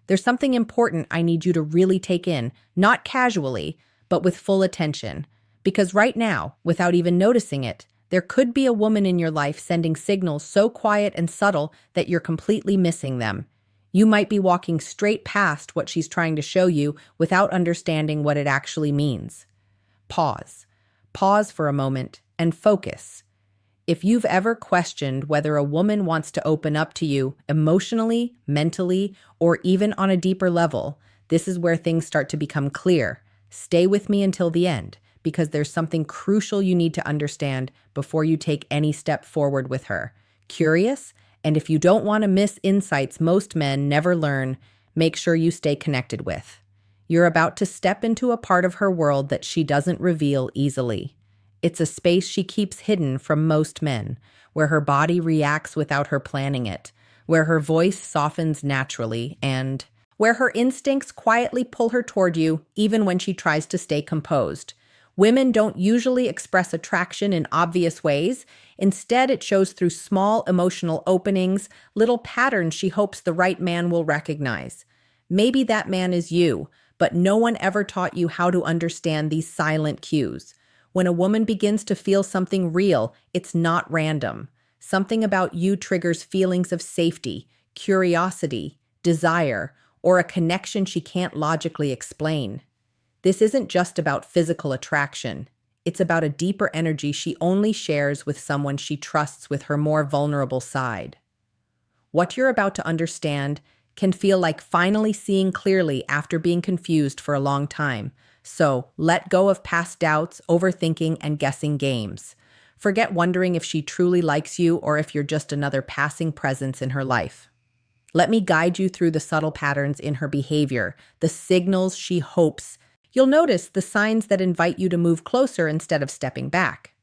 There's something important I need you to really take in, not casually, but with full attention. Because right now, without even noticing it, there could be a woman in your life sending signals so quiet and subtle that you're completely missing them. You might be walking straight past what she's trying to show you without understanding what it actually means. Pause. Pause for a moment and focus. If you've ever questioned whether a woman wants to open up to you emotionally, mentally, or even on a deeper level, this is where things start to become clear. Stay with me until the end, because there's something crucial you need to understand before you take any step forward with her. Curious? And if you don't want to miss insights most men never learn, make sure you stay connected with. You're about to step into a part of her world that she doesn't reveal easily. It's a space she keeps hidden from most men, where her body reacts without her planning it, where her voice softens naturally, and where her instincts quietly pull her toward you even when she tries to stay composed. Women don't usually express attraction in obvious ways. Instead, it shows through small emotional openings, little patterns she hopes the right man will recognize. Maybe that man is you, but no one ever taught you how to understand these silent cues. When a woman begins to feel something real, it's not random. Something about you triggers feelings of safety, curiosity, desire, or a connection she can't logically explain. This isn't just about physical attraction. It's about a deeper energy she only shares with someone she trusts with her more vulnerable side. What you're about to understand can feel like finally seeing clearly after being confused for a long time. So, let go of past doubts, overthinking, and guessing games. Forget wondering if she truly likes you or if you're just another passing presence in her life. Let me guide you through the subtle patterns in her behavior, the signals she hopes. You'll notice the signs that invite you to move closer instead of stepping back.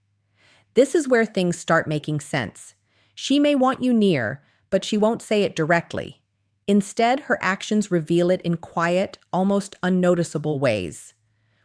This is where things start making sense. She may want you near, but she won't say it directly. Instead, her actions reveal it in quiet, almost unnoticeable ways.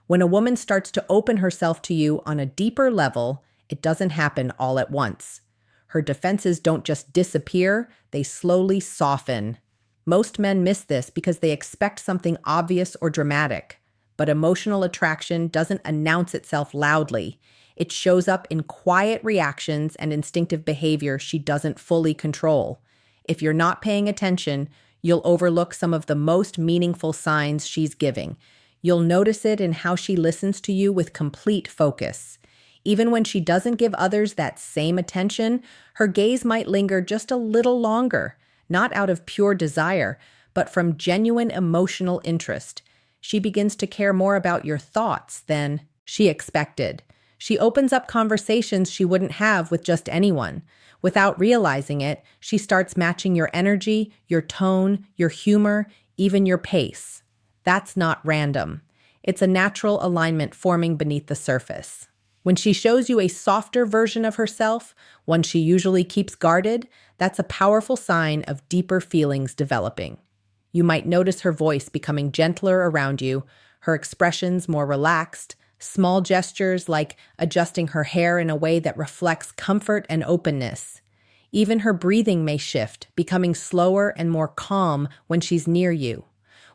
When a woman starts to open herself to you on a deeper level, it doesn't happen all at once. Her defenses don't just disappear, they slowly soften. Most men miss this because they expect something obvious or dramatic. But emotional attraction doesn't announce itself loudly. It shows up in quiet reactions and instinctive behavior she doesn't fully control. If you're not paying attention, you'll overlook some of the most meaningful signs she's giving. You'll notice it in how she listens to you with complete focus. Even when she doesn't give others that same attention, her gaze might linger just a little longer, not out of pure desire, but from genuine emotional interest. She begins to care more about your thoughts than she expected. She opens up conversations she wouldn't have with just anyone. Without realizing it, she starts matching your energy, your tone, your humor, even your pace. That's not random. It's a natural alignment forming beneath the surface. When she shows you a softer version of herself, one she usually keeps guarded, that's a powerful sign of deeper feelings developing. You might notice her voice becoming gentler around you, her expressions more relaxed, small gestures like adjusting her hair in a way that reflects comfort and openness. Even her breathing may shift, becoming slower and more calm when she's near you.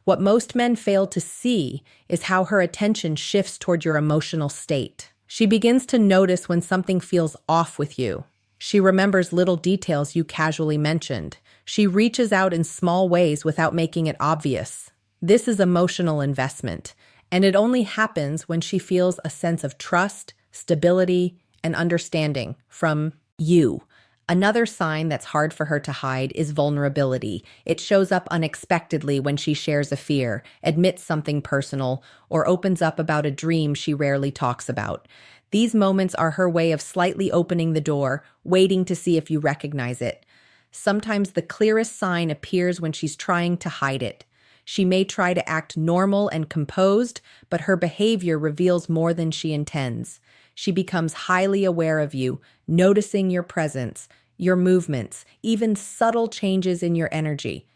What most men fail to see is how her attention shifts toward your emotional state. She begins to notice when something feels off with you. She remembers little details you casually mentioned. She reaches out in small ways without making it obvious. This is emotional investment, and it only happens when she feels a sense of trust, stability, and understanding from you. Another sign that's hard for her to hide is vulnerability. It shows up unexpectedly when she shares a fear, admits something personal, or opens up about a dream she rarely talks about. These moments are her way of slightly opening the door, waiting to see if you recognize it. Sometimes the clearest sign appears when she's trying to hide it. She may try to act normal and composed, but her behavior reveals more than she intends. She becomes highly aware of you, noticing your presence, your movements, even subtle changes in your energy.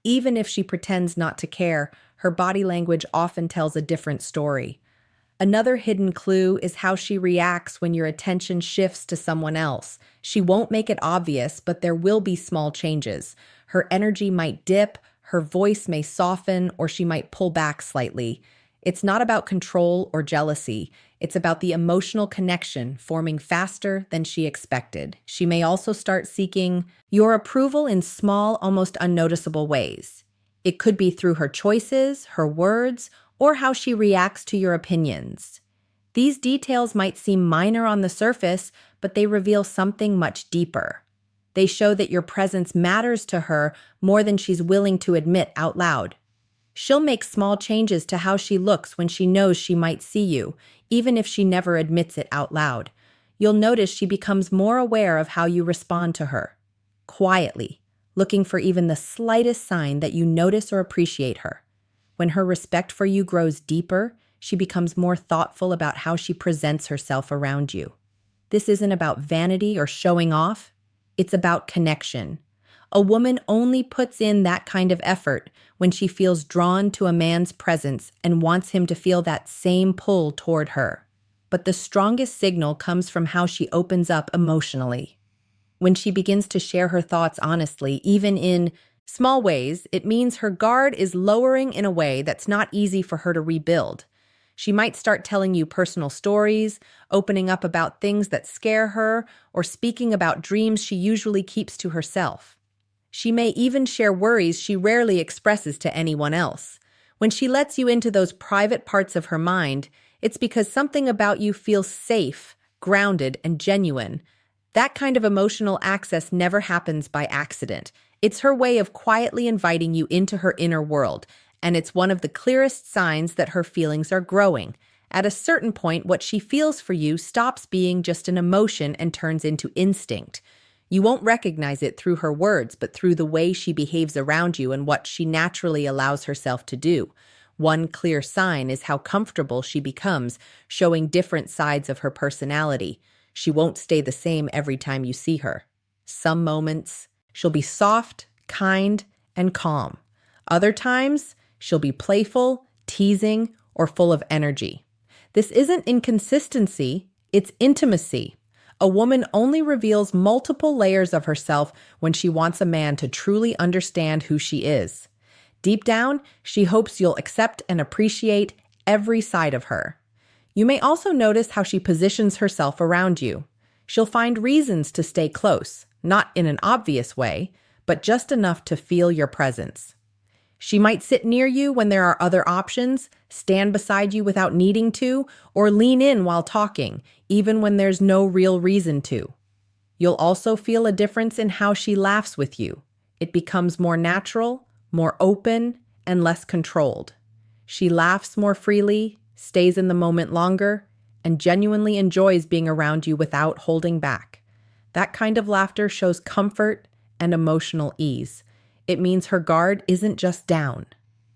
Even if she pretends not to care, her body language often tells a different story. Another hidden clue is how she reacts when your attention shifts to someone else. She won't make it obvious, but there will be small changes. Her energy might dip, Her voice may soften or she might pull back slightly. It's not about control or jealousy. It's about the emotional connection forming faster than she expected. She may also start seeking your approval in small, almost unnoticeable ways. It could be through her choices, her words, or how she reacts to your opinions. These details might seem minor on the surface, but they reveal something much deeper. They show that your presence matters to her more than she's willing to admit out loud. She'll make small changes to how she looks when she knows she might see you, even if she never admits it out loud. You'll notice she becomes more aware of how you respond to her, quietly, looking for even the slightest sign that you notice or appreciate her. When her respect for you grows deeper, she becomes more thoughtful about how she presents herself around you. This isn't about vanity or showing off. It's about connection. A woman only puts in that kind of effort when she feels drawn to a man's presence and wants him to feel that same pull toward her. But the strongest signal comes from how she opens up emotionally. When she begins to share her thoughts honestly, even in small ways, it means her guard is lowering in a way that's not easy for her to rebuild. She might start telling you personal stories, opening up about things that scare her, or speaking about dreams she usually keeps to herself. She may even share worries she rarely expresses to anyone else. When she lets you into those private parts of her mind, it's because something about you feels safe, grounded, and genuine. That kind of emotional access never happens by accident. It's her way of quietly inviting you into her inner world, and it's one of the clearest signs that her feelings are growing. At a certain point, what she feels for you stops being just an emotion and turns into instinct. You won't recognize it through her words, but through the way she behaves around you and what she naturally allows herself to do. One clear sign is how comfortable she becomes, showing different sides of her personality. She won't stay the same every time you see her. Some moments, she'll be soft, kind, and calm. Other times, she'll be playful, teasing, or full of energy. This isn't inconsistency, it's intimacy. A woman only reveals multiple layers of herself when she wants a man to truly understand who she is. Deep down, she hopes you'll accept and appreciate every side of her. You may also notice how she positions herself around you. She'll find reasons to stay close, not in an obvious way, but just enough to feel your presence. She might sit near you when there are other options, stand beside you without needing to, or lean in while talking, even when there's no real reason to. You'll also feel a difference in how she laughs with you. It becomes more natural, more open, and less controlled. She laughs more freely, stays in the moment longer, and genuinely enjoys being around you without holding back. That kind of laughter shows comfort and emotional ease. It means her guard isn't just down.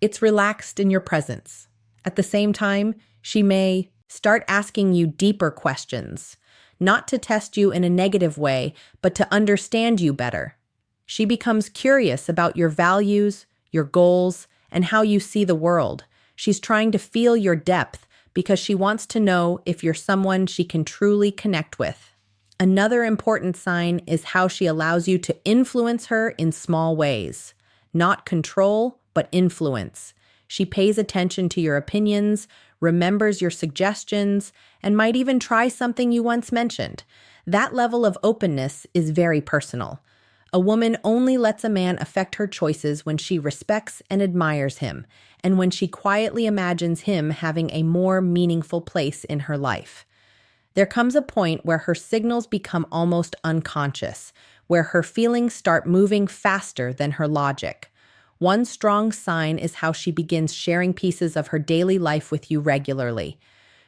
It's relaxed in your presence. At the same time, she may start asking you deeper questions, not to test you in a negative way, but to understand you better. She becomes curious about your values, your goals, and how you see the world. She's trying to feel your depth because she wants to know if you're someone she can truly connect with. Another important sign is how she allows you to influence her in small ways. Not control, but influence. She pays attention to your opinions, remembers your suggestions, and might even try something you once mentioned. That level of openness is very personal. A woman only lets a man affect her choices when she respects and admires him, and when she quietly imagines him having a more meaningful place in her life. There comes a point where her signals become almost unconscious, where her feelings start moving faster than her logic. One strong sign is how she begins sharing pieces of her daily life with you regularly.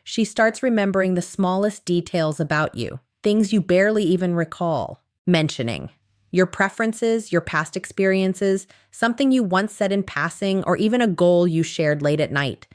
She starts remembering the smallest details about you, things you barely even recall mentioning. Your preferences, your past experiences, something you once said in passing, or even a goal you shared late at night.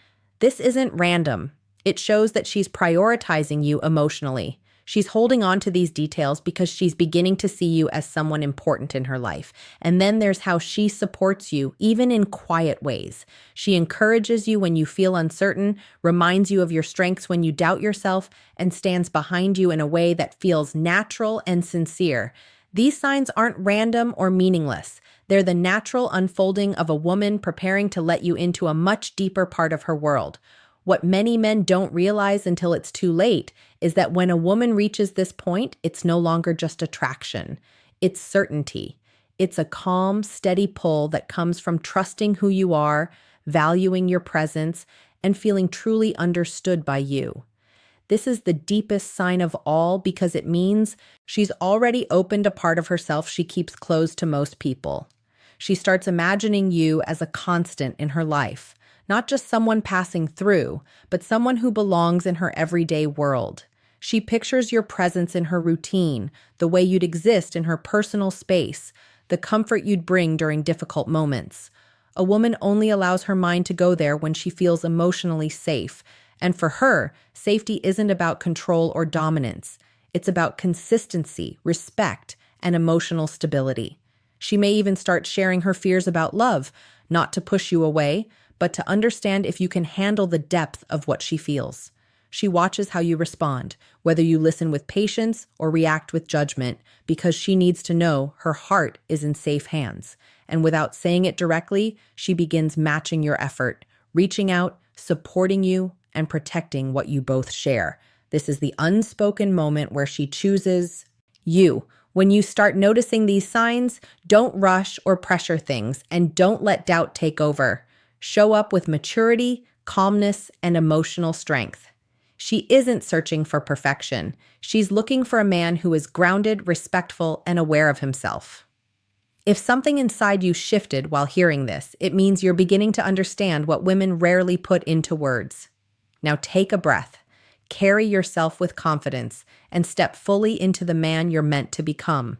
This isn't random. It shows that she's prioritizing you emotionally. She's holding on to these details because she's beginning to see you as someone important in her life. And then there's how she supports you, even in quiet ways. She encourages you when you feel uncertain, reminds you of your strengths when you doubt yourself, and stands behind you in a way that feels natural and sincere. These signs aren't random or meaningless. They're the natural unfolding of a woman preparing to let you into a much deeper part of her world. What many men don't realize until it's too late is that when a woman reaches this point, it's no longer just attraction. It's certainty. It's a calm, steady pull that comes from trusting who you are, valuing your presence, and feeling truly understood by you. This is the deepest sign of all because it means she's already opened a part of herself she keeps closed to most people. She starts imagining you as a constant in her life, not just someone passing through, but someone who belongs in her everyday world. She pictures your presence in her routine, the way you'd exist in her personal space, the comfort you'd bring during difficult moments. A woman only allows her mind to go there when she feels emotionally safe. And for her, safety isn't about control or dominance. It's about consistency, respect, and emotional stability. She may even start sharing her fears about love, not to push you away, but to understand if you can handle the depth of what she feels. She watches how you respond, whether you listen with patience or react with judgment, because she needs to know her heart is in safe hands. And without saying it directly, she begins matching your effort, reaching out, supporting you, and protecting what you both share. This is the unspoken moment where she chooses you. When you start noticing these signs, don't rush or pressure things, and don't let doubt take over. Show up with maturity, calmness, and emotional strength. She isn't searching for perfection. She's looking for a man who is grounded, respectful, and aware of himself. If something inside you shifted while hearing this, it means you're beginning to understand what women rarely put into words. Now take a breath, carry yourself with confidence, and step fully into the man you're meant to become.